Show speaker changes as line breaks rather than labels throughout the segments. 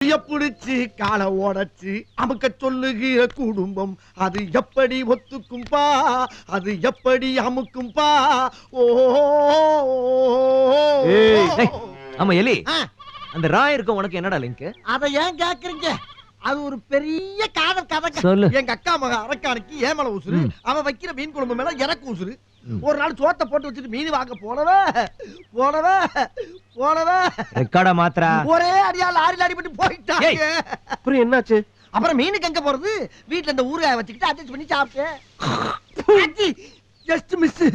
புடிச்சு கால ஓடச்சு அமுக்க சொல்லுகிற குடும்பம் அது எப்படி ஒத்துக்கும்பா அது எப்படி அமுக்கும்பா ஓ
ஆமா எலி அந்த ராயருக்கும் உனக்கு என்னடா லிங்க்?
அத ஏன் கேக்குறீங்க? அது ஒரு பெரிய காதல் கதை. எங்க அக்கா மக அரக்கானுக்கு ஏமல உசுரு, அவன் வைக்கிற மீன் குழம்பு மேல எனக்கு உசுரு. ஒரு நாள் சோத்த போட்டு வச்சுட்டு மீன் வாங்க போனவே
ரெக்கார்டா மாத்ரா
ஒரே அடியா லாரில அடிபட்டு போயிட்டாங்க.
அப்புறம் என்னாச்சு?
அப்புறம் மீனுக்கு எங்க போறது? வீட்டுல இந்த ஊறுகாய வச்சுக்கிட்டு அட்ஜஸ்ட் பண்ணி சாப்பிட்டேன். Just miss.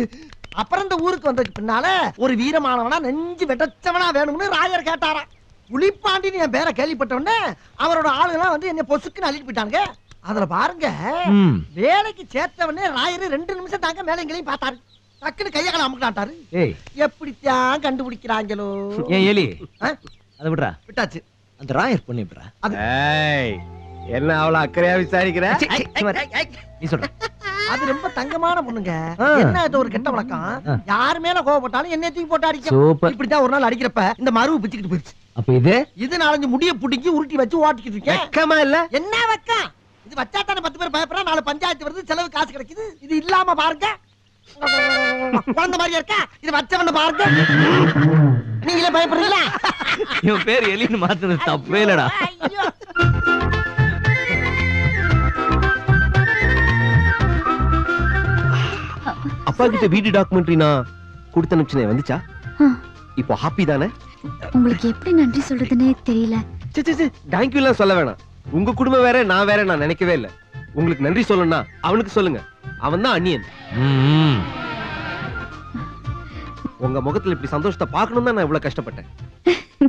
அப்புறம் இந்த ஊருக்கு வந்ததுக்கு பின்னால ஒரு வீரமானவனா நெஞ்சு வெட்டச்சவனா வேணும்னு ராயர் கேட்டாராம். புலிப்பாண்டின்னு என் பேரை கேள்விப்பட்டவனே அவரோட ஆளுங்கெல்லாம் வந்து என்ன பொசுக்குன்னு அள்ளிட்டு போயிட்டாங்க. அதுல பாருங்க, வேலைக்கு சேர்த்தவனே ராயரு 2 நிமிஷம் தாங்க மேலைங்களையும் பார்த்தாரு. டக்குன்னு கையகால அமுக்கிட்டாரு. எப்படித்தான் கண்டுபிடிக்கிறாங்களோ.
ஏன் எலி அதை விடுறா.
விட்டாச்சு.
அந்த ராயர் பொண்ணு விடுறா.
என்ன அவ்வளவு அக்கறையா விசாரிக்கிற?
நீ சொல்ற.
அது ரொம்ப தங்கமான பொண்ணுங்க. என்ன இது ஒரு கெட்ட வழக்கம்? யார் மேல கோவப்பட்டாலும் என்ன தூக்கி போட்டு அடிக்கும். இப்படித்தான் ஒரு நாள் அடிக்கிறப்ப இந்த மருவு பிச்சுக்கிட்டு போயிடுச்சு.
அப்ப இது
4-5 முடிய புடிக்கி உருட்டி வச்சு ஓட்டிக்கிட்டு இருக்கேன்.
வெக்கமா இல்ல?
என்ன வெக்கம்? இது வச்சா தானே 10 பேர் பயப்படுறா, 4 பஞ்சாயத்து வருது, செலவு காசு கிடைக்குது. இது இல்லாம பாருங்க குழந்தை மாதிரியா இருக்கா? இது வச்சவன பாருங்க. நீங்களே பயப்படுறீங்களா?
இவன் பேர் எலின்னு மாத்துறது தப்பே இல்லடா.
அப்பா கிட்ட வீடியோ டாக்குமெண்ட்ரி நான் கொடுத்து அனுப்பிச்சேன், வந்துச்சா? இப்போ ஹாப்பி தானே?
உங்களுக்கு எப்படி நன்றி சொல்றதுன்னே தெரியல.
தேங்க்யூ எல்லாம் சொல்ல வேணாம். உங்க குடும்பம் வேற நான் வேற நான் நினைக்கவே இல்லை. உங்களுக்கு நன்றி சொல்லணும்னா அவனுக்கு சொல்லுங்க. அவன் தான் அந்நியன். உங்க முகத்துல இப்படி சந்தோஷத்தை பார்க்கணும் தான் நான் இவ்வளவு கஷ்டப்பட்டேன்.